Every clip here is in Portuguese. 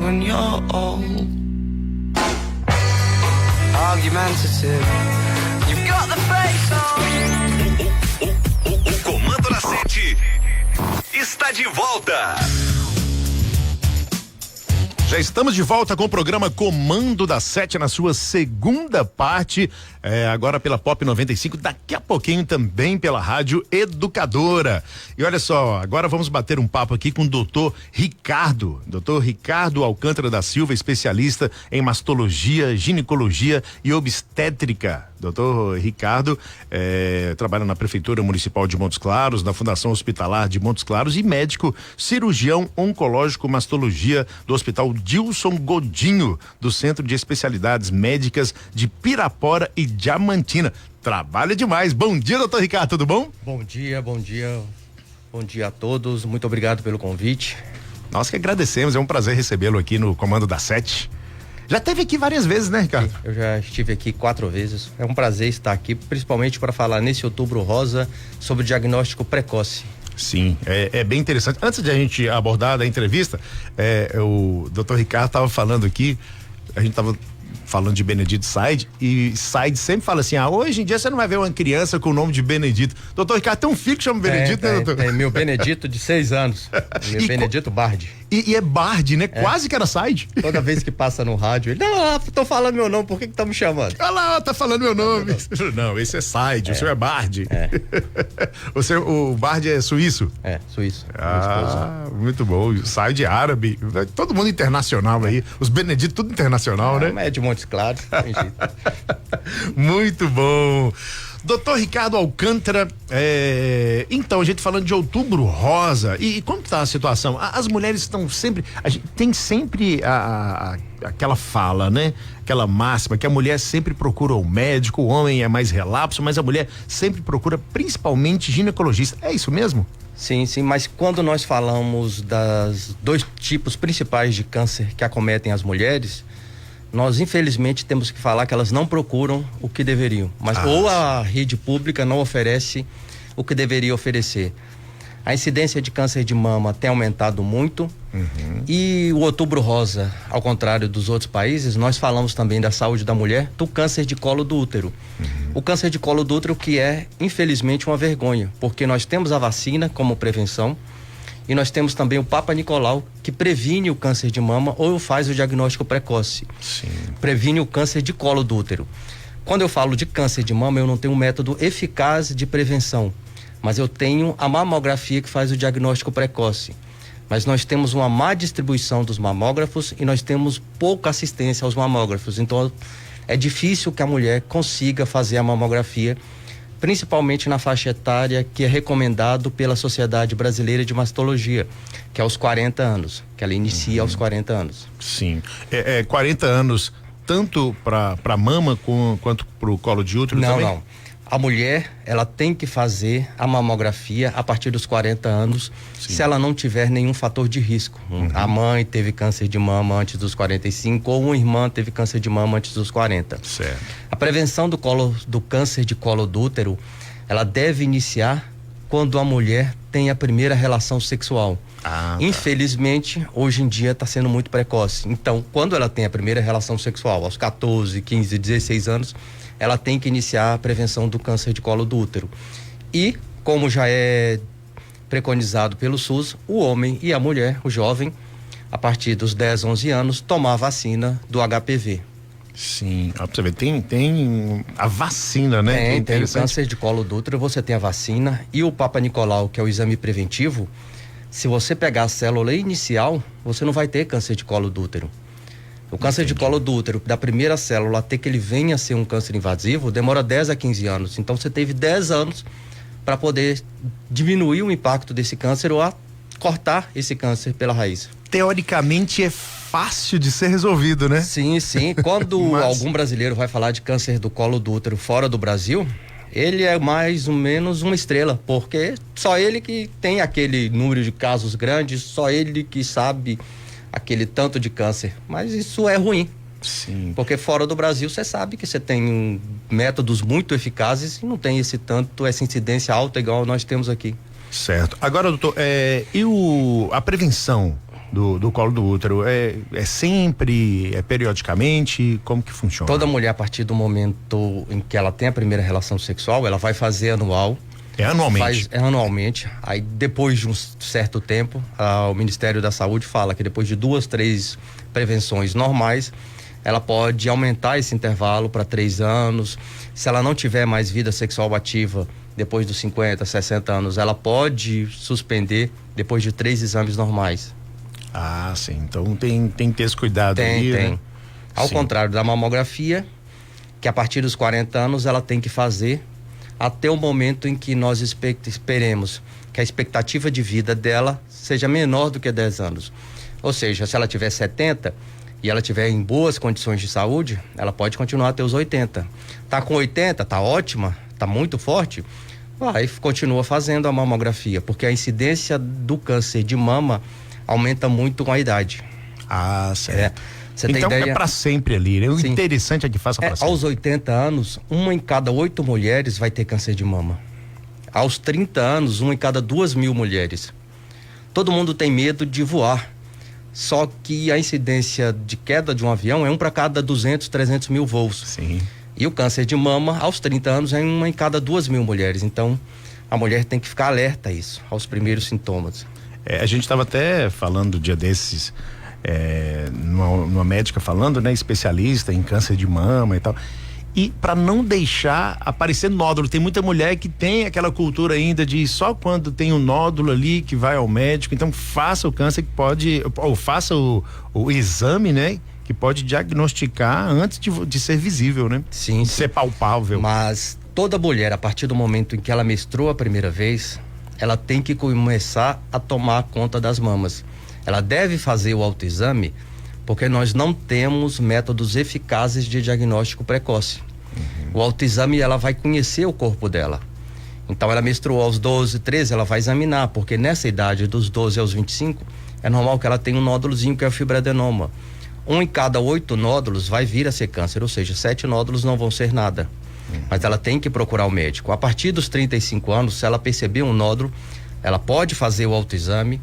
when you're old. Argumentative, you've got the face on. O Comando da Sete está de volta. Já estamos de volta com o programa Comando da Sete na sua segunda parte, agora pela Pop 95, daqui a pouquinho também pela Rádio Educadora. E olha só, agora vamos bater um papo aqui com o doutor Ricardo Alcântara da Silva, especialista em mastologia, ginecologia e obstétrica. Doutor Ricardo trabalha na Prefeitura Municipal de Montes Claros, na Fundação Hospitalar de Montes Claros e médico cirurgião oncológico mastologia do Hospital Dilson Godinho, do Centro de Especialidades Médicas de Pirapora e Diamantina. Trabalha demais. Bom dia, doutor Ricardo, tudo bom? Bom dia a todos, muito obrigado pelo convite. Nós que agradecemos, é um prazer recebê-lo aqui no Comando da Sete. Já esteve aqui várias vezes, né, Ricardo? Eu já estive aqui 4 vezes. É um prazer estar aqui, principalmente para falar nesse Outubro Rosa sobre diagnóstico precoce. Sim, é bem interessante. Antes de a gente abordar a entrevista, o doutor Ricardo estava falando aqui, a gente estava falando de Benedito Said, e Said sempre fala assim, hoje em dia você não vai ver uma criança com o nome de Benedito. Doutor Ricardo, tem um filho que chama Benedito, né, doutor? É meu Benedito de 6 anos, meu Benedito Bardi. E é Bardi, né? Quase que era Said. Toda vez que passa no rádio, ele, não, tô falando meu nome, por que estão me chamando? Olha lá, tá falando meu nome. Não, esse é Said, o senhor é Bardi. O Bardi é suíço? É, suíço. Muito bom. Said árabe, todo mundo internacional aí. Os Benedito, tudo internacional, né? É de Montes Claros, tem jeito. Muito bom. Doutor Ricardo Alcântara, então, a gente falando de Outubro Rosa, e como que tá a situação? As mulheres estão sempre, tem sempre aquela fala, né? Aquela máxima que a mulher sempre procura o médico, o homem é mais relapso, mas a mulher sempre procura principalmente ginecologista. É isso mesmo? Sim, mas quando nós falamos das 2 tipos principais de câncer que acometem as mulheres, nós infelizmente temos que falar que elas não procuram o que deveriam, mas ou a rede pública não oferece o que deveria oferecer. A incidência de câncer de mama tem aumentado muito, e o Outubro Rosa, ao contrário dos outros países, nós falamos também da saúde da mulher, do câncer de colo do útero. O câncer de colo do útero que é, infelizmente, uma vergonha, porque nós temos a vacina como prevenção, e nós temos também o Papa Nicolau, que previne o câncer de mama ou faz o diagnóstico precoce. Sim. Previne o câncer de colo do útero. Quando eu falo de câncer de mama, eu não tenho um método eficaz de prevenção, mas eu tenho a mamografia que faz o diagnóstico precoce. Mas nós temos uma má distribuição dos mamógrafos e nós temos pouca assistência aos mamógrafos. Então, é difícil que a mulher consiga fazer a mamografia, principalmente na faixa etária que é recomendado pela Sociedade Brasileira de Mastologia, que é aos 40 anos, que ela inicia aos 40 anos. Sim, 40 anos tanto para mama quanto para o colo de útero também? Não. A mulher, ela tem que fazer a mamografia a partir dos 40 anos, se ela não tiver nenhum fator de risco. A mãe teve câncer de mama antes dos 45 ou uma irmã teve câncer de mama antes dos 40. Certo. A prevenção do câncer de colo do útero, ela deve iniciar quando a mulher tem a primeira relação sexual. Infelizmente, hoje em dia está sendo muito precoce. Então, quando ela tem a primeira relação sexual, aos 14, 15, 16 anos, ela tem que iniciar a prevenção do câncer de colo do útero. E, como já é preconizado pelo SUS, o homem e a mulher, o jovem, a partir dos 10, 11 anos, tomar a vacina do HPV. Sim, pra você ver, tem a vacina, né? Tem o câncer de colo do útero, você tem a vacina e o Papa Nicolau, que é o exame preventivo. Se você pegar a célula inicial, você não vai ter câncer de colo do útero. O câncer de colo do útero, da primeira célula até que ele venha a ser um câncer invasivo, demora 10 a 15 anos. Então você teve 10 anos para poder diminuir o impacto desse câncer ou cortar esse câncer pela raiz. Teoricamente é fácil de ser resolvido, né? Sim. Quando algum brasileiro vai falar de câncer do colo do útero fora do Brasil, ele é mais ou menos uma estrela, porque só ele que tem aquele número de casos grandes, só ele que sabe aquele tanto de câncer, mas isso é ruim. Sim. Porque fora do Brasil você sabe que você tem métodos muito eficazes e não tem essa incidência alta igual nós temos aqui. Certo. Agora, doutor, e a prevenção do colo do útero? É sempre, é periodicamente? Como que funciona? Toda mulher, a partir do momento em que ela tem a primeira relação sexual, ela vai fazer anual. É anualmente? É anualmente. Aí, depois de um certo tempo, o Ministério da Saúde fala que depois de 2, 3 prevenções normais, ela pode aumentar esse intervalo para 3 anos. Se ela não tiver mais vida sexual ativa depois dos 50, 60 anos, ela pode suspender depois de 3 exames normais. Ah, sim. Então tem que ter esse cuidado aí, Tem. né? Ao Sim. contrário da mamografia, que a partir dos 40 anos ela tem que fazer até o momento em que nós esperemos que a expectativa de vida dela seja menor do que 10 anos. Ou seja, se ela tiver 70 e ela tiver em boas condições de saúde, ela pode continuar até os 80. Tá com 80, tá ótima, tá muito forte, vai, continua fazendo a mamografia, porque a incidência do câncer de mama aumenta muito com a idade. Ah, certo. Você tem Então ideia? é pra sempre ali, né? O Sim. interessante é que faça pra sempre. Aos 80 anos, 1 em cada 8 mulheres vai ter câncer de mama. Aos 30 anos, 1 em cada 2.000 mulheres. Todo mundo tem medo de voar. Só que a incidência de queda de um avião é 1 para cada 200, 300 mil voos. Sim. E o câncer de mama, aos 30 anos, é 1 em cada 2.000 mulheres. Então, a mulher tem que ficar alerta a isso, aos primeiros sintomas. A gente estava até falando um dia desses, numa médica falando, né? Especialista em câncer de mama e tal. E para não deixar aparecer nódulo, tem muita mulher que tem aquela cultura ainda de só quando tem um nódulo ali que vai ao médico. Então faça o câncer que pode, ou faça o exame, né? Que pode diagnosticar antes de ser visível, né? Sim. De ser palpável. Mas toda mulher, a partir do momento em que ela menstrua a primeira vez, ela tem que começar a tomar conta das mamas. Ela deve fazer o autoexame, porque nós não temos métodos eficazes de diagnóstico precoce. O autoexame, ela vai conhecer o corpo dela. Então, ela menstruou aos 12, 13, ela vai examinar, porque nessa idade, dos 12 aos 25, é normal que ela tenha um nódulozinho que é o fibroadenoma. 1 em cada 8 nódulos vai vir a ser câncer, ou seja, 7 nódulos não vão ser nada. Mas ela tem que procurar o médico. A partir dos 35 anos, se ela perceber um nódulo, ela pode fazer o autoexame.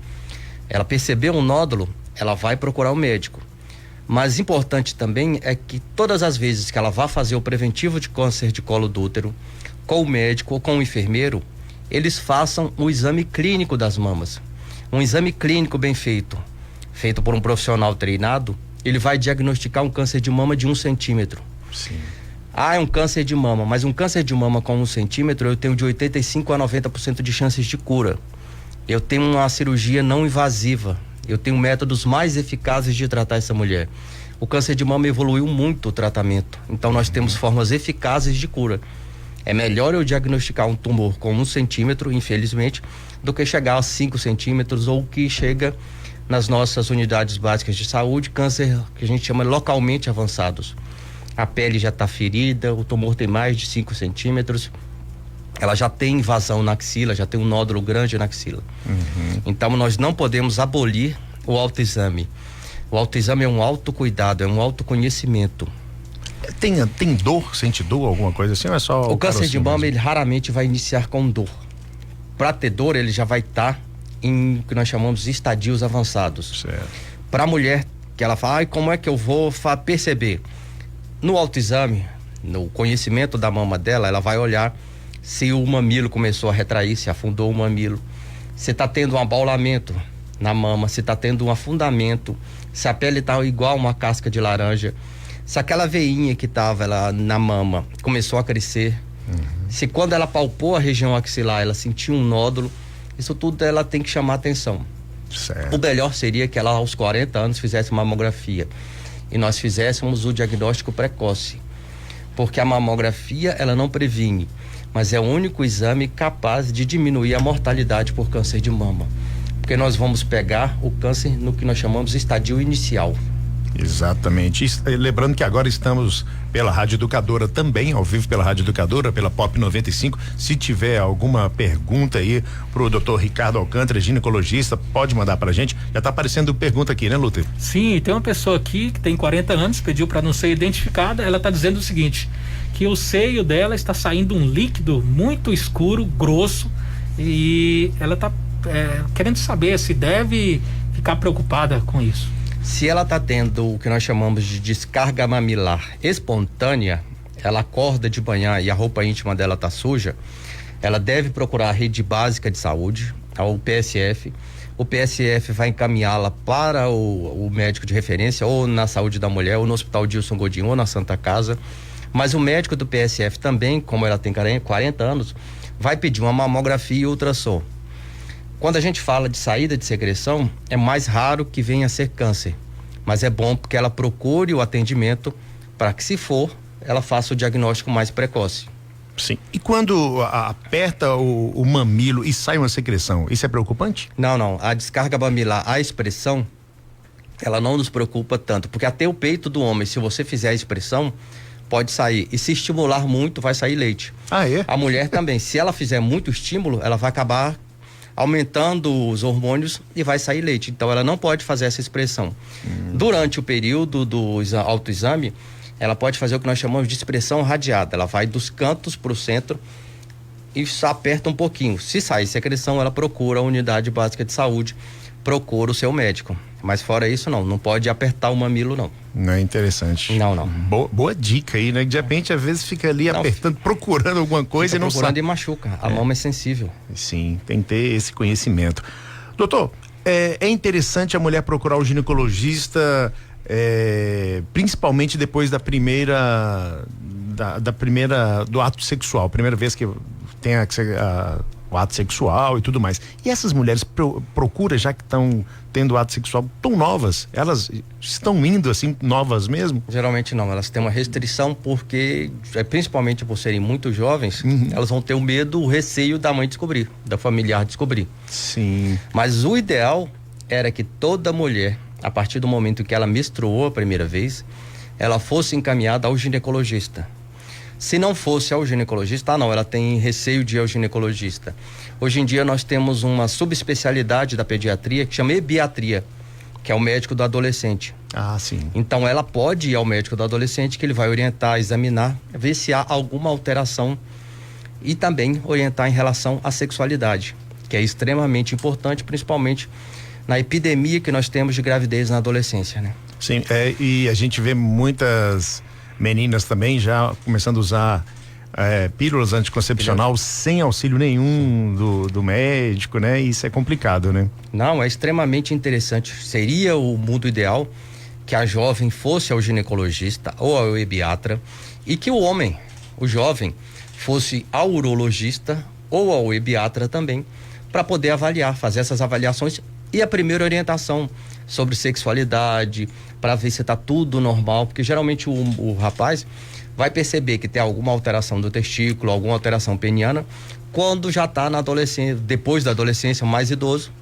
Ela perceber um nódulo, ela vai procurar o médico. Mas importante também é que todas as vezes que ela vá fazer o preventivo de câncer de colo do útero, com o médico ou com o enfermeiro, eles façam o exame clínico das mamas. Um exame clínico bem feito, feito por um profissional treinado, ele vai diagnosticar um câncer de mama de 1 centímetro. Sim. É um câncer de mama, mas um câncer de mama com 1 centímetro eu tenho de 85% a 90% de chances de cura. Eu tenho uma cirurgia não invasiva, eu tenho métodos mais eficazes de tratar essa mulher. O câncer de mama evoluiu muito o tratamento, então nós temos formas eficazes de cura. É melhor eu diagnosticar um tumor com 1 centímetro, infelizmente, do que chegar a 5 centímetros ou que chega nas nossas unidades básicas de saúde, câncer que a gente chama localmente avançados. A pele já está ferida, o tumor tem mais de 5 centímetros, ela já tem invasão na axila, já tem um nódulo grande na axila. Então nós não podemos abolir o autoexame. O autoexame é um autocuidado, é um autoconhecimento. Tem dor? Sente dor, alguma coisa assim? Ou é só O câncer de mama, mesmo? ele raramente vai iniciar com dor. Para ter dor, ele já vai estar em o que nós chamamos de estadios avançados. Certo. Para a mulher, que ela fala, como é que eu vou perceber? No autoexame, no conhecimento da mama dela, ela vai olhar se o mamilo começou a retrair, se afundou o mamilo, se está tendo um abaulamento na mama, se está tendo um afundamento, se a pele está igual uma casca de laranja, se aquela veinha que estava na mama começou a crescer, se quando ela palpou a região axilar, ela sentiu um nódulo, isso tudo ela tem que chamar atenção. Certo. O melhor seria que ela aos 40 anos fizesse uma mamografia e nós fizéssemos o diagnóstico precoce, porque a mamografia ela não previne, mas é o único exame capaz de diminuir a mortalidade por câncer de mama, porque nós vamos pegar o câncer no que nós chamamos de estadio inicial. Exatamente. Lembrando que agora estamos pela Rádio Educadora também, ao vivo pela Rádio Educadora, pela Pop 95. Se tiver alguma pergunta aí pro Dr. Ricardo Alcântara, ginecologista, pode mandar pra gente. Já tá aparecendo pergunta aqui, né, Lúter? Sim, tem uma pessoa aqui que tem 40 anos, pediu para não ser identificada. Ela tá dizendo o seguinte, que o seio dela está saindo um líquido muito escuro, grosso, e ela tá querendo saber se deve ficar preocupada com isso? Se ela está tendo o que nós chamamos de descarga mamilar espontânea, ela acorda de manhã e a roupa íntima dela está suja, ela deve procurar a rede básica de saúde, o PSF. O PSF vai encaminhá-la para o médico de referência, ou na Saúde da Mulher, ou no Hospital Dilson Godinho, ou na Santa Casa. Mas o médico do PSF também, como ela tem 40 anos, vai pedir uma mamografia e ultrassom. Quando a gente fala de saída de secreção, é mais raro que venha a ser câncer. Mas é bom porque ela procure o atendimento para que, se for, ela faça o diagnóstico mais precoce. Sim. E quando aperta o mamilo e sai uma secreção, isso é preocupante? Não. A descarga mamilar, a expressão, ela não nos preocupa tanto, porque até o peito do homem, se você fizer a expressão, pode sair. E se estimular muito, vai sair leite. Ah, é? A mulher também, se ela fizer muito estímulo, ela vai acabar aumentando os hormônios e vai sair leite. Então ela não pode fazer essa expressão. Durante o período do autoexame, ela pode fazer o que nós chamamos de expressão radiada. Ela vai dos cantos para o centro e aperta um pouquinho. Se sair secreção, ela procura a unidade básica de saúde, procura o seu médico. Mas fora isso, não pode apertar o mamilo, não. Não é interessante. Não. Boa dica aí, né? De repente, às vezes, fica ali apertando, procurando alguma coisa e não sabe. Procurando e machuca. A mama é sensível. Sim, tem que ter esse conhecimento. Doutor, é interessante a mulher procurar o ginecologista, principalmente depois da primeira do ato sexual, primeira vez que tem o ato sexual e tudo mais. E essas mulheres procuram, já que estão tendo ato sexual tão novas, elas estão indo assim novas mesmo? Geralmente não, elas têm uma restrição porque, principalmente por serem muito jovens, elas vão ter o medo, o receio da mãe descobrir, da familiar descobrir. Sim. Mas o ideal era que toda mulher, a partir do momento que ela menstruou a primeira vez, ela fosse encaminhada ao ginecologista. Se não fosse ao ginecologista, ela tem receio de ir ao ginecologista. Hoje em dia nós temos uma subespecialidade da pediatria que chama ebiatria, que é o médico do adolescente. Ah, sim. Então ela pode ir ao médico do adolescente, que ele vai orientar, examinar, ver se há alguma alteração e também orientar em relação à sexualidade, que é extremamente importante, principalmente na epidemia que nós temos de gravidez na adolescência, né? Sim, e a gente vê muitas meninas também já começando a usar pílulas anticoncepcional sem auxílio nenhum do médico, né? Isso é complicado, né? Não, é extremamente interessante. Seria o mundo ideal que a jovem fosse ao ginecologista ou ao ebiatra e que o homem, o jovem, fosse ao urologista ou ao ebiatra também, para poder avaliar, fazer essas avaliações e a primeira orientação sobre sexualidade, para ver se está tudo normal, porque geralmente o rapaz vai perceber que tem alguma alteração do testículo, alguma alteração peniana, quando já está na adolescência, depois da adolescência, mais idoso,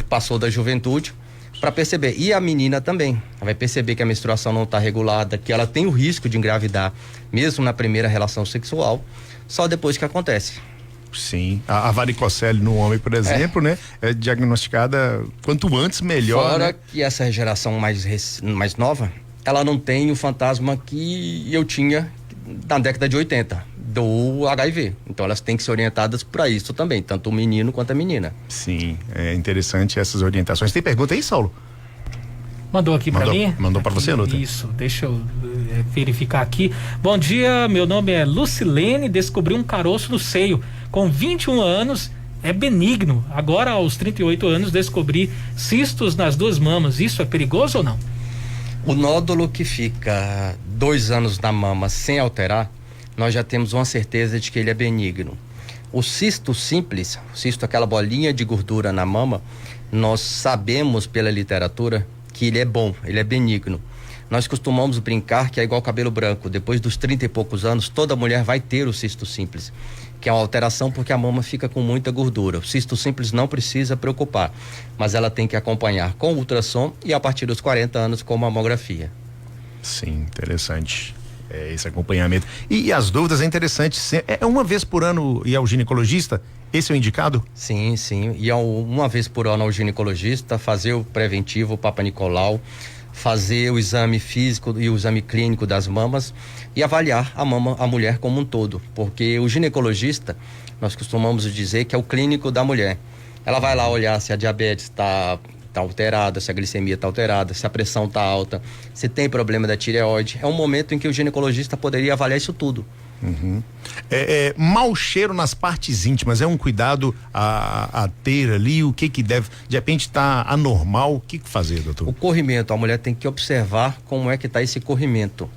passou da juventude, para perceber. E a menina também vai perceber que a menstruação não está regulada, que ela tem o risco de engravidar, mesmo na primeira relação sexual, só depois que acontece. Sim, a varicocele no homem, por exemplo, né? É diagnosticada quanto antes melhor. Fora, né? Que essa geração mais nova, ela não tem o fantasma que eu tinha na década de 80, do HIV. Então elas têm que ser orientadas para isso também, tanto o menino quanto a menina. Sim, é interessante essas orientações. Tem pergunta aí, Saulo? Mandou aqui para mim? Mandou para você, Luta? Isso, deixa eu verificar aqui. Bom dia, meu nome é Lucilene, descobri um caroço no seio. Com 21 anos, é benigno. Agora, aos 38 anos, descobri cistos nas duas mamas. Isso é perigoso ou não? O nódulo que fica 2 anos na mama sem alterar, nós já temos uma certeza de que ele é benigno. O cisto simples, aquela bolinha de gordura na mama, nós sabemos pela literatura que ele é bom, ele é benigno. Nós costumamos brincar que é igual cabelo branco. Depois dos 30 e poucos anos, toda mulher vai ter o cisto simples, que é uma alteração porque a mama fica com muita gordura. O cisto simples não precisa preocupar, mas ela tem que acompanhar com ultrassom e a partir dos 40 anos com mamografia. Sim, interessante. Esse acompanhamento. E as dúvidas é interessante. É uma vez por ano ir ao ginecologista? Esse é o indicado? Sim. E uma vez por ano ao ginecologista, fazer o preventivo, o Papa Nicolau, fazer o exame físico e o exame clínico das mamas e avaliar a mulher como um todo, porque o ginecologista, nós costumamos dizer que é o clínico da mulher. Ela vai lá olhar se a diabetes está alterada, se a glicemia está alterada, se a pressão está alta, se tem problema da tireoide. É um momento em que o ginecologista poderia avaliar isso tudo. Mau cheiro nas partes íntimas é um cuidado a ter ali, o que deve, de repente tá anormal, o que fazer, doutor? O corrimento, a mulher tem que observar como é que está esse corrimento.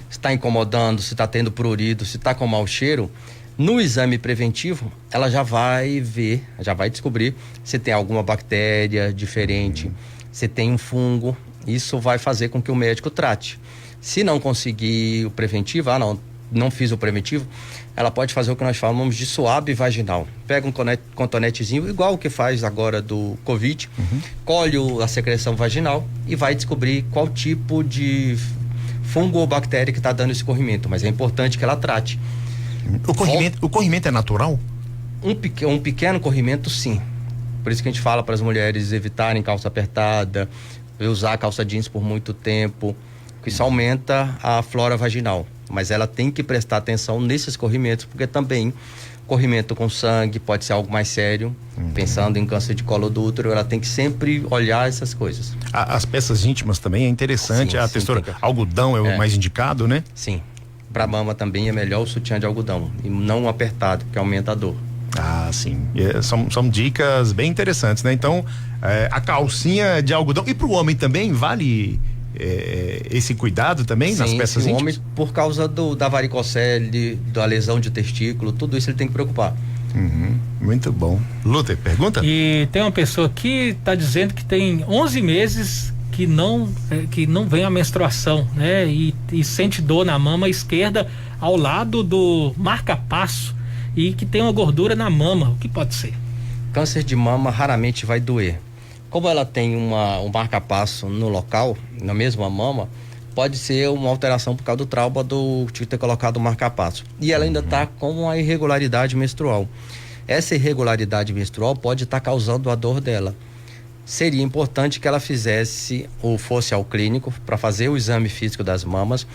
Se está incomodando, se está tendo prurido, se está com mau cheiro. No exame preventivo, ela já vai ver, já vai descobrir se tem alguma bactéria diferente, se tem um fungo. Isso vai fazer com que o médico trate. Se não conseguir o preventivo, não fiz o preventivo, ela pode fazer o que nós chamamos de suave vaginal. Pega um cotonetezinho, igual o que faz agora do Covid, colhe a secreção vaginal e vai descobrir qual tipo de fungo ou bactéria que está dando esse corrimento. Mas é importante que ela trate. O corrimento é natural? Um pequeno corrimento, sim. Por isso que a gente fala para as mulheres evitarem calça apertada, usar calça jeans por muito tempo, que isso aumenta a flora vaginal. Mas ela tem que prestar atenção nesses corrimentos, porque também corrimento com sangue pode ser algo mais sério. Pensando em câncer de colo do útero, ela tem que sempre olhar essas coisas. As peças íntimas também é interessante. Sim, a sim, textura, algodão é o mais indicado, né? Sim. Para mama também é melhor o sutiã de algodão e não apertado, porque aumenta a dor. Ah, sim. São dicas bem interessantes, né? Então, a calcinha de algodão. E para o homem também vale esse cuidado também? Sim, nas peças íntimas? O homem, por causa da varicocele, da lesão de testículo, tudo isso ele tem que preocupar. Muito bom. Luther, pergunta? E tem uma pessoa que está dizendo que tem 11 meses que não vem a menstruação, né? E sente dor na mama esquerda ao lado do marca-passo e que tem uma gordura na mama. O que pode ser? Câncer de mama raramente vai doer. Como ela tem um marca-passo no local, na mesma mama, pode ser uma alteração por causa do trauma de ter colocado o marca-passo. E ela ainda está com uma irregularidade menstrual. Essa irregularidade menstrual pode estar causando a dor dela. Seria importante que ela fizesse ou fosse ao clínico para fazer o exame físico das mamas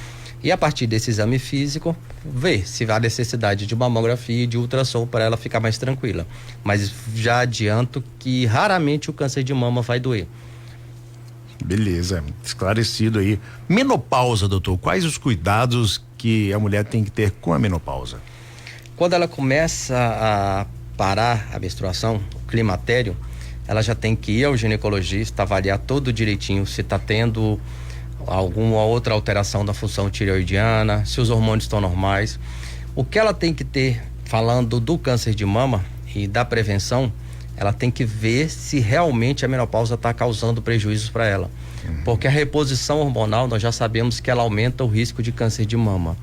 e a partir desse exame físico ver se há necessidade de mamografia e de ultrassom para ela ficar mais tranquila. Mas já adianto que raramente o câncer de mama vai doer. Beleza, esclarecido aí. Menopausa, doutor, quais os cuidados que a mulher tem que ter com a menopausa? Quando ela começa a parar a menstruação, o climatério, ela já tem que ir ao ginecologista, avaliar todo direitinho se está tendo alguma outra alteração da função tireoidiana, se os hormônios estão normais. O que ela tem que ter, falando do câncer de mama e da prevenção, ela tem que ver se realmente a menopausa está causando prejuízos para ela. Porque a reposição hormonal, nós já sabemos que ela aumenta o risco de câncer de mama.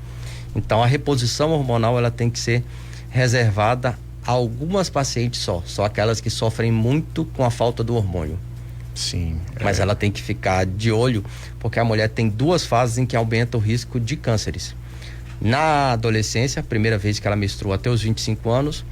Então a reposição hormonal ela tem que ser reservada algumas pacientes só aquelas que sofrem muito com a falta do hormônio. Sim. Mas ela tem que ficar de olho, porque a mulher tem 2 fases em que aumenta o risco de cânceres. Na adolescência, primeira vez que ela menstrua até os 25 anos,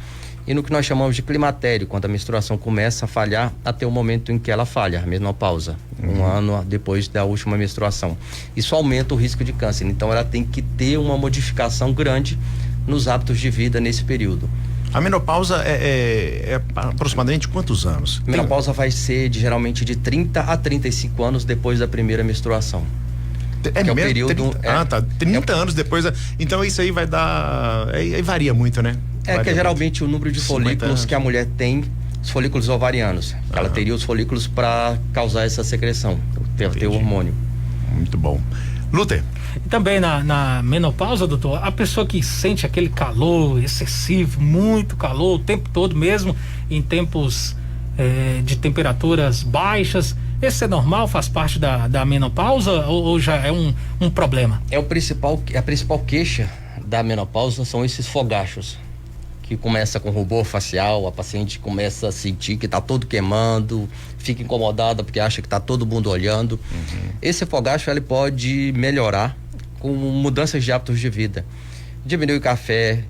e no que nós chamamos de climatério, quando a menstruação começa a falhar até o momento em que ela falha, a menopausa, 1 ano depois da última menstruação. Isso aumenta o risco de câncer, então ela tem que ter uma modificação grande nos hábitos de vida nesse período. A menopausa é aproximadamente quantos anos? A menopausa vai ser geralmente de 30 a 35 anos depois da primeira menstruação. É o mesmo? período. 30 anos depois. Então isso aí vai dar. Aí varia muito, né? Que é geralmente o número de folículos que a mulher tem, os folículos ovarianos. Ela teria os folículos para causar essa secreção, ter o hormônio. Muito bom. Luther. E também na menopausa, doutor, a pessoa que sente aquele calor excessivo, muito calor o tempo todo, mesmo em tempos de temperaturas baixas, esse é normal, faz parte da menopausa ou já é um problema? A principal queixa da menopausa são esses fogachos, que começa com rubor facial, a paciente começa a sentir que está todo queimando, fica incomodada porque acha que está todo mundo olhando. Esse fogacho ele pode melhorar com mudanças de hábitos de vida. Diminuir o café,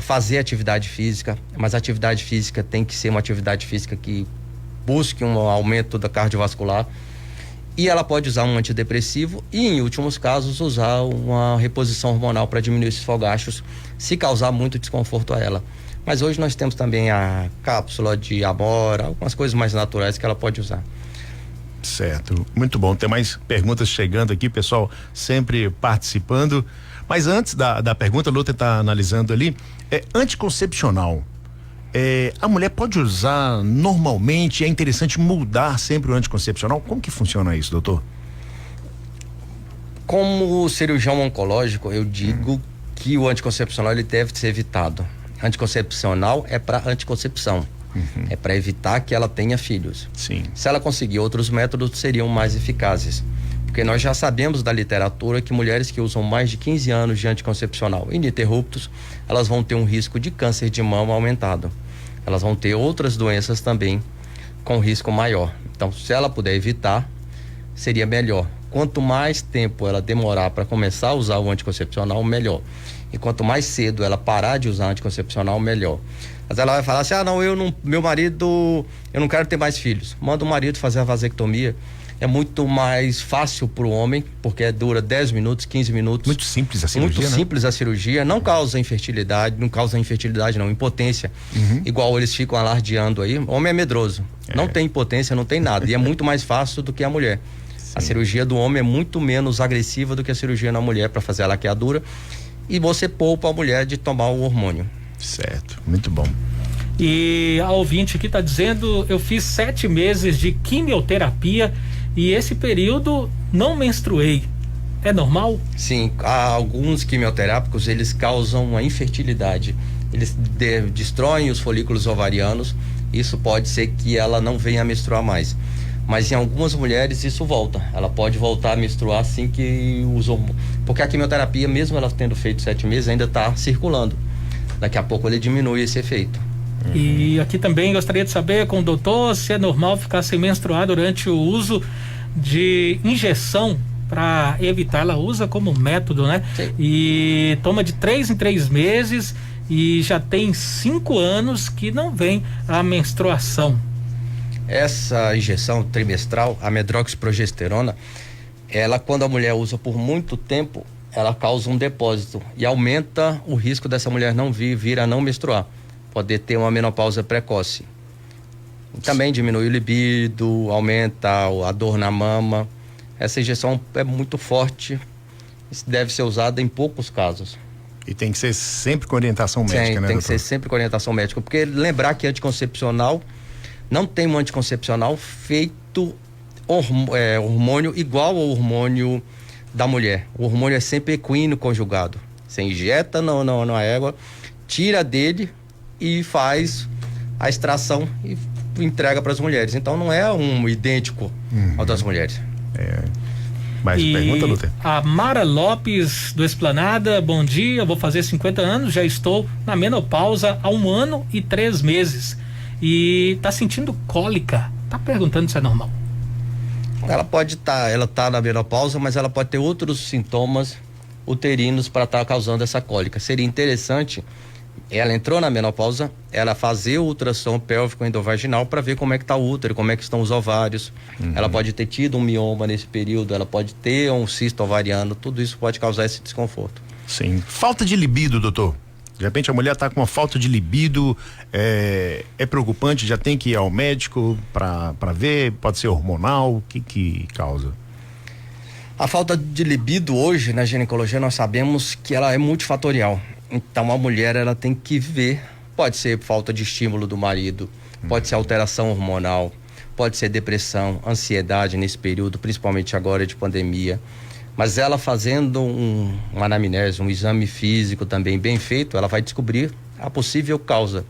fazer atividade física, mas a atividade física tem que ser uma atividade física que busque um aumento da cardiovascular. E ela pode usar um antidepressivo e, em últimos casos, usar uma reposição hormonal para diminuir esses fogachos, se causar muito desconforto a ela. Mas hoje nós temos também a cápsula de amora, algumas coisas mais naturais que ela pode usar. Certo, muito bom. Tem mais perguntas chegando aqui, pessoal sempre participando. Mas antes da pergunta, a Lúcia está analisando ali, anticoncepcional. A mulher pode usar normalmente? É interessante mudar sempre o anticoncepcional? Como que funciona isso, doutor? Como cirurgião oncológico, eu digo que o anticoncepcional ele deve ser evitado. Anticoncepcional é para anticoncepção. É para evitar que ela tenha filhos. Sim. Se ela conseguir outros métodos, seriam mais eficazes. Porque nós já sabemos da literatura que mulheres que usam mais de 15 anos de anticoncepcional ininterruptos, elas vão ter um risco de câncer de mama aumentado. Elas vão ter outras doenças também com risco maior. Então, se ela puder evitar, seria melhor. Quanto mais tempo ela demorar para começar a usar o anticoncepcional, melhor. E quanto mais cedo ela parar de usar anticoncepcional, melhor. Mas ela vai falar assim, meu marido, eu não quero ter mais filhos. Manda o marido fazer a vasectomia. É muito mais fácil para o homem, porque dura 10 minutos, 15 minutos. Muito simples a cirurgia, Muito simples a cirurgia, não causa infertilidade, não, impotência. Igual eles ficam alardeando aí. O homem é medroso, não tem impotência, não tem nada. E é muito mais fácil do que a mulher. Sim. A cirurgia do homem é muito menos agressiva do que a cirurgia na mulher para fazer a laqueadura. E você poupa a mulher de tomar o hormônio. Certo, muito bom. E a ouvinte aqui está dizendo, eu fiz 7 meses de quimioterapia e esse período não menstruei. É normal? Sim, alguns quimioterápicos eles causam a infertilidade. Eles destroem os folículos ovarianos. Isso pode ser que ela não venha a menstruar mais. Mas em algumas mulheres isso volta. Ela pode voltar a menstruar assim que os hormônios. Porque a quimioterapia, mesmo ela tendo feito 7 meses, ainda está circulando. Daqui a pouco ele diminui esse efeito. E aqui também gostaria de saber com o doutor se é normal ficar sem menstruar durante o uso de injeção para evitar. Ela usa como método, né? Sim. E toma de 3 em 3 meses e já tem 5 anos que não vem a menstruação. Essa injeção trimestral, a medroxiprogesterona, ela, quando a mulher usa por muito tempo, ela causa um depósito e aumenta o risco dessa mulher não vir a não menstruar. Poder ter uma menopausa precoce. Também diminui o libido, aumenta a dor na mama. Essa injeção é muito forte, deve ser usada em poucos casos. E tem que ser sempre com orientação médica, né, doutor? Tem que ser sempre com orientação médica, porque lembrar que anticoncepcional, não tem um anticoncepcional feito hormônio igual ao hormônio da mulher. O hormônio é sempre equino conjugado. Você injeta na égua, tira dele e faz a extração e entrega para as mulheres. Então não é um idêntico ao das mulheres. Mais pergunta, Lúcia? A Mara Lopes do Esplanada, bom dia, vou fazer 50 anos, já estou na menopausa há 1 ano e 3 meses e tá sentindo cólica, tá perguntando se é normal. Ela pode estar, ela tá na menopausa, mas ela pode ter outros sintomas uterinos para estar causando essa cólica. Seria interessante ela entrou na menopausa, ela fazer o ultrassom pélvico endovaginal para ver como é que tá o útero, como é que estão os ovários. Ela pode ter tido um mioma nesse período, ela pode ter um cisto ovariano, tudo isso pode causar esse desconforto. Sim. Falta de libido, doutor. De repente a mulher tá com uma falta de libido, é preocupante, já tem que ir ao médico para ver, pode ser hormonal, o que causa? A falta de libido hoje na ginecologia nós sabemos que ela é multifatorial. Então a mulher ela tem que ver, pode ser falta de estímulo do marido, pode ser alteração hormonal, pode ser depressão, ansiedade nesse período, principalmente agora de pandemia. Mas ela fazendo uma anamnese, um exame físico também bem feito, ela vai descobrir a possível causa.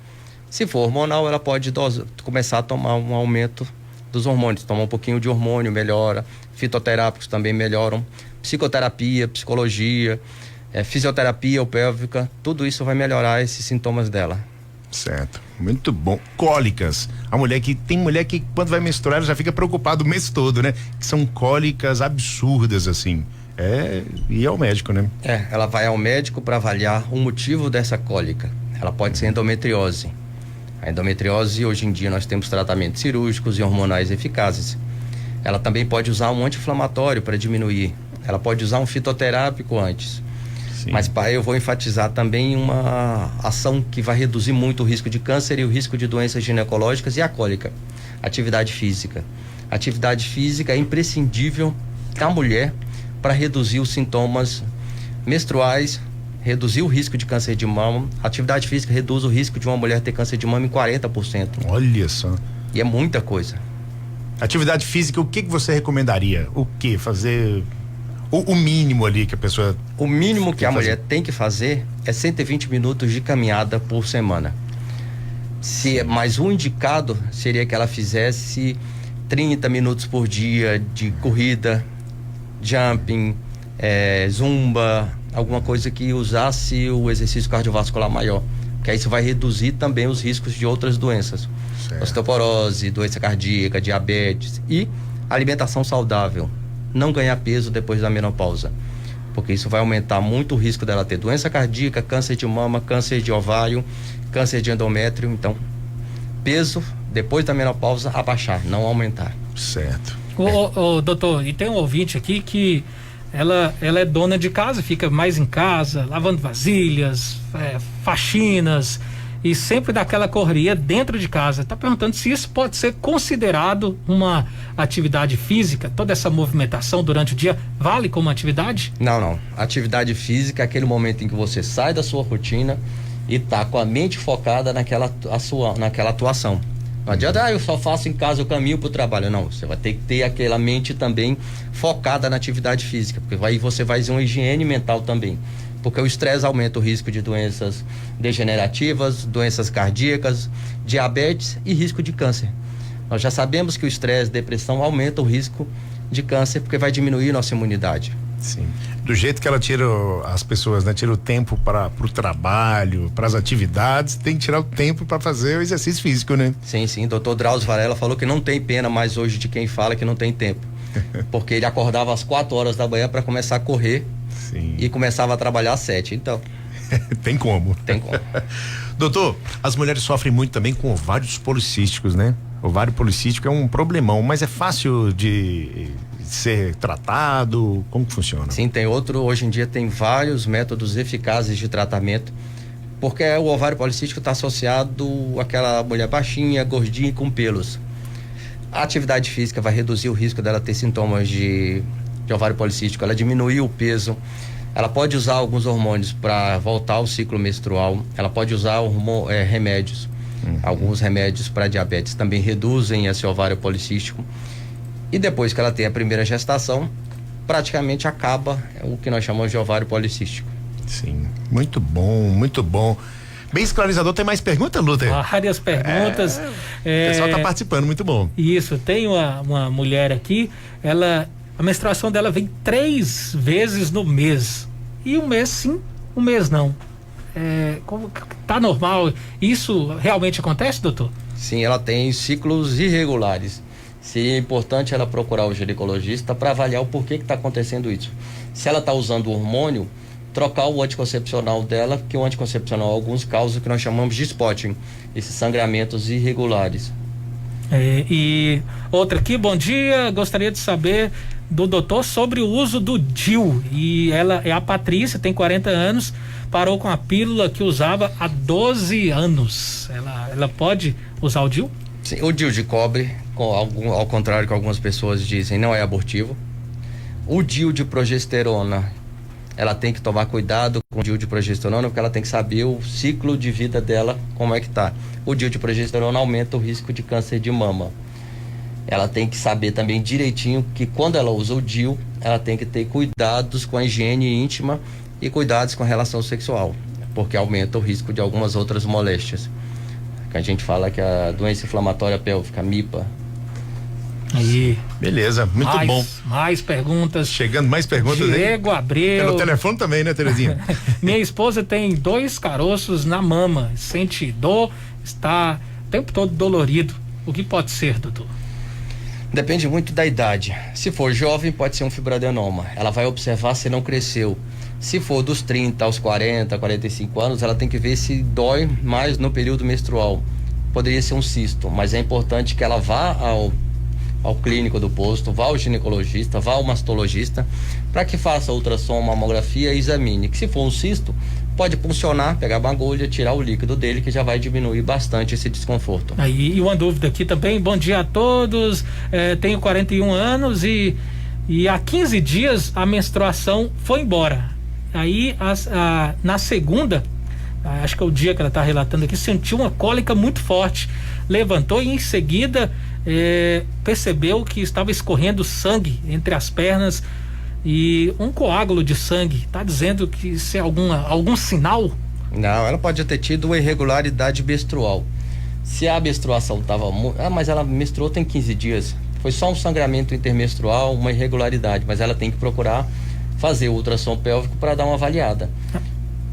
Se for hormonal, ela pode começar a tomar um aumento dos hormônios, tomar um pouquinho de hormônio, melhora, fitoterápicos também melhoram, psicoterapia, psicologia, fisioterapia ou pélvica, tudo isso vai melhorar esses sintomas dela. Certo, muito bom. Cólicas, tem mulher que quando vai menstruar ela já fica preocupada o mês todo, né? Que são cólicas absurdas assim, e ao médico, né? Ela vai ao médico para avaliar o motivo dessa cólica. Ela pode ser endometriose. A endometriose, hoje em dia nós temos tratamentos cirúrgicos e hormonais eficazes. Ela também pode usar um anti-inflamatório para diminuir. Ela pode usar um fitoterápico antes. Sim. Mas eu vou enfatizar também uma ação que vai reduzir muito o risco de câncer e o risco de doenças ginecológicas e a cólica. Atividade física. Atividade física é imprescindível à mulher para reduzir os sintomas menstruais, reduzir o risco de câncer de mama. Atividade física reduz o risco de uma mulher ter câncer de mama em 40%. Olha só. E é muita coisa. Atividade física, o que você recomendaria? O que? Fazer o mínimo ali que a pessoa... O mínimo que a fazer. mulher tem que fazer é 120 minutos de caminhada por semana. Mas o indicado seria que ela fizesse 30 minutos por dia de corrida, jumping, zumba, alguma coisa que usasse o exercício cardiovascular maior, porque aí isso vai reduzir também os riscos de outras doenças, Certo. osteoporose, doença cardíaca, diabetes e alimentação saudável, não ganhar peso depois da menopausa, porque isso vai aumentar muito o risco dela ter doença cardíaca, câncer de mama, câncer de ovário, câncer de endométrio. Então, peso depois da menopausa abaixar, não aumentar. Certo. Ô, doutor, e tem um ouvinte aqui que ela é dona de casa, fica mais em casa, lavando vasilhas, faxinas e sempre daquela correria dentro de casa. Tá perguntando se isso pode ser considerado uma atividade física, toda essa movimentação durante o dia vale como atividade? Não. Atividade física é aquele momento em que você sai da sua rotina e tá com a mente focada naquela atuação. Não adianta, eu só faço em casa, eu caminho pro trabalho. Não, você vai ter que ter aquela mente também focada na atividade física, porque aí você vai ter uma higiene mental também. Porque o estresse aumenta o risco de doenças degenerativas, doenças cardíacas, diabetes e risco de câncer. Nós já sabemos que o estresse, depressão aumenta o risco de câncer, porque vai diminuir nossa imunidade. Sim. Do jeito que ela tira as pessoas, né? Tira o tempo para o trabalho, para as atividades, tem que tirar o tempo para fazer o exercício físico, né? Sim. Dr. Drauzio Varela falou que não tem pena mais hoje de quem fala que não tem tempo. Porque ele acordava às 4 horas da manhã para começar a correr. Sim. E começava a trabalhar às 7. Então, Tem como. tem como. Doutor, as mulheres sofrem muito também com ovários policísticos, né? Ovário policístico é um problemão, mas é fácil de ser tratado? Como que funciona? Sim, hoje em dia tem vários métodos eficazes de tratamento, porque o ovário policístico está associado àquela mulher baixinha, gordinha e com pelos. A atividade física vai reduzir o risco dela ter sintomas de ovário policístico, ela diminui o peso, ela pode usar alguns hormônios para voltar ao ciclo menstrual, ela pode usar remédios, alguns remédios para diabetes também reduzem esse ovário policístico. E depois que ela tem a primeira gestação, praticamente acaba o que nós chamamos de ovário policístico. Sim, muito bom, muito bom. Bem esclarecedor. Tem mais pergunta, Luther? Várias perguntas. O pessoal tá participando, muito bom. Isso, tem uma mulher aqui, a menstruação dela vem 3 vezes no mês. E um mês sim, um mês não. Tá normal? Isso realmente acontece, doutor? Sim, ela tem ciclos irregulares. Seria importante ela procurar o ginecologista para avaliar o porquê que está acontecendo isso. Se ela está usando o hormônio, trocar o anticoncepcional dela, que o anticoncepcional alguns causam o que nós chamamos de spotting, esses sangramentos irregulares. E outra aqui, bom dia, gostaria de saber do doutor sobre o uso do DIU. E ela é a Patrícia, tem 40 anos, parou com a pílula que usava há 12 anos. Ela pode usar o DIU? Sim, o DIU de cobre, ao contrário que algumas pessoas dizem, não é abortivo. O DIU de progesterona, ela tem que tomar cuidado com o DIU de progesterona, porque ela tem que saber o ciclo de vida dela, como é que tá. O DIU de progesterona aumenta o risco de câncer de mama. Ela tem que saber também direitinho que quando ela usa o DIU, ela tem que ter cuidados com a higiene íntima e cuidados com a relação sexual, porque aumenta o risco de algumas outras moléstias. Que a gente fala que a doença inflamatória pélvica, MIPA. Aí. Beleza, muito bom. Mais perguntas. Chegando mais perguntas aí. Diego Abreu. Pelo telefone também, né, Terezinha? Minha esposa tem 2 caroços na mama, sente dor, está o tempo todo dolorido. O que pode ser, doutor? Depende muito da idade. Se for jovem, pode ser um fibroadenoma. Ela vai observar se não cresceu. Se for dos 30 aos 40, 45 anos, ela tem que ver se dói mais no período menstrual. Poderia ser um cisto, mas é importante que ela vá ao ao clínico do posto, vá ao ginecologista, vá ao mastologista, para que faça ultrassom, mamografia e examine. Que se for um cisto, pode puncionar, pegar uma agulha, tirar o líquido dele, que já vai diminuir bastante esse desconforto. Aí, e uma dúvida aqui também, bom dia a todos, tenho 41 anos e há 15 dias a menstruação foi embora. Aí, na segunda, acho que é o dia que ela está relatando aqui, sentiu uma cólica muito forte, levantou e em seguida percebeu que estava escorrendo sangue entre as pernas e um coágulo de sangue. Está dizendo que isso é algum sinal? Não, ela pode ter tido uma irregularidade menstrual. Se a menstruação estava mas ela menstruou tem 15 dias, foi só um sangramento intermenstrual, uma irregularidade, mas ela tem que procurar fazer o ultrassom pélvico para dar uma avaliada.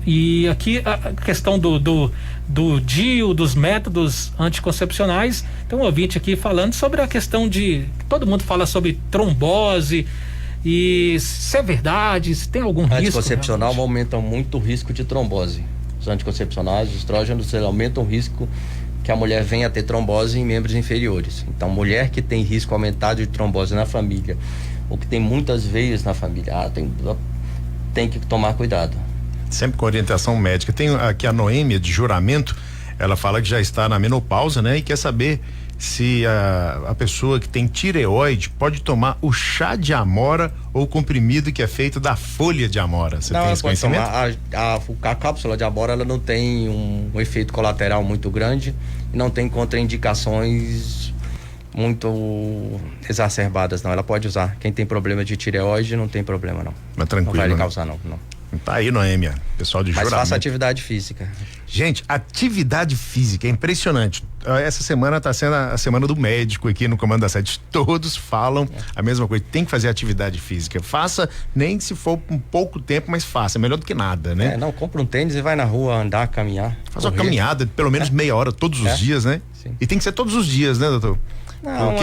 E aqui a questão do DIU, dos métodos anticoncepcionais, tem um ouvinte aqui falando sobre a questão de, todo mundo fala sobre trombose, e se é verdade, se tem algum risco. Anticoncepcional aumentam muito o risco de trombose. Os anticoncepcionais, os estrógenos, aumentam o risco que a mulher venha a ter trombose em membros inferiores. Então, mulher que tem risco aumentado de trombose na família, ou que tem muitas veias na família, tem que tomar cuidado. Sempre com orientação médica. Tem aqui a Noêmia de Juramento, ela fala que já está na menopausa, né? E quer saber se a pessoa que tem tireoide pode tomar o chá de amora ou o comprimido que é feito da folha de amora. Você tem esse conhecimento? A cápsula de amora, ela não tem um efeito colateral muito grande e não tem contraindicações muito exacerbadas, não. Ela pode usar. Quem tem problema de tireoide não tem problema, não. Mas tranquilo. Não vai lhe né? causar, não. Tá aí, Noêmia, pessoal de Mas Juramento. faça atividade física. Gente, atividade física é impressionante. Essa semana tá sendo a semana do médico aqui no Comando da Sete. Todos falam a mesma coisa. Tem que fazer atividade física. Faça, nem se for um pouco tempo, mas faça. É melhor do que nada, né? Não, compra um tênis e vai na rua andar, caminhar. Faz uma caminhada, pelo menos meia hora todos os dias, né? Sim. E tem que ser todos os dias, né, doutor? Não,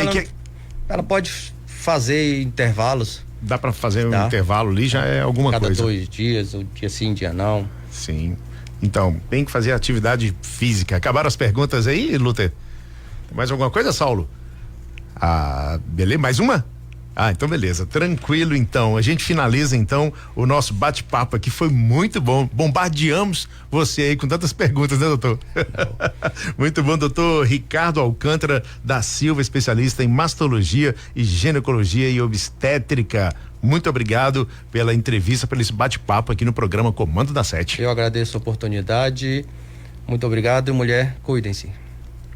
ela pode fazer intervalos. Dá pra fazer um intervalo ali, já é alguma coisa. Cada 2 dias, um dia sim, um dia não. Sim. Então, tem que fazer atividade física. Acabaram as perguntas aí, Luther? Tem mais alguma coisa, Saulo? Beleza? Mais uma? Então beleza, tranquilo então. A gente finaliza então o nosso bate-papo aqui, foi muito bom. Bombardeamos você aí com tantas perguntas, né, doutor? Muito bom, doutor Ricardo Alcântara da Silva, especialista em mastologia e ginecologia e obstétrica. Muito obrigado pela entrevista, pelo esse bate-papo aqui no programa Comando da Sete. Eu agradeço a oportunidade. Muito obrigado, mulher, cuidem-se.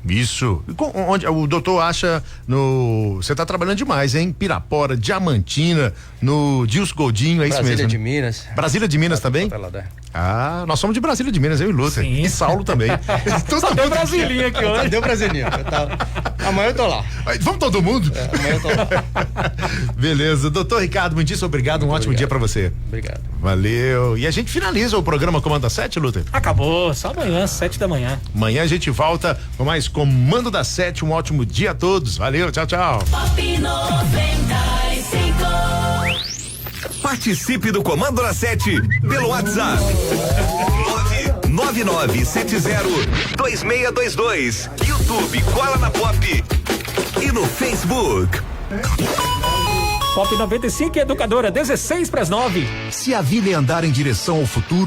Isso. Onde o doutor acha você está trabalhando demais, hein? Pirapora, Diamantina, no Dilson Goldinho, é isso mesmo? Brasília de Minas. Brasília de Minas também? Nós somos de Brasília de Minas, eu e Lúcia. E Saulo também. Só deu Brasilinha aqui hoje. Deu Brasilinha. Amanhã eu tô lá. Vamos todo mundo? Amanhã eu tô lá. Beleza. Doutor Ricardo, muitíssimo obrigado. Um ótimo dia pra você. Obrigado. Valeu. E a gente finaliza o programa Comando da Sete, Lúcia? Acabou, só amanhã, 7 da manhã. Amanhã a gente volta com mais Comando da Sete. Um ótimo dia a todos. Valeu, tchau, tchau. Pop 95. Participe do Comando da Sete pelo WhatsApp 999702622. YouTube Cola na Pop e no Facebook. Pop 95 Educadora, 16 para as 9. Se a vida é andar em direção ao futuro,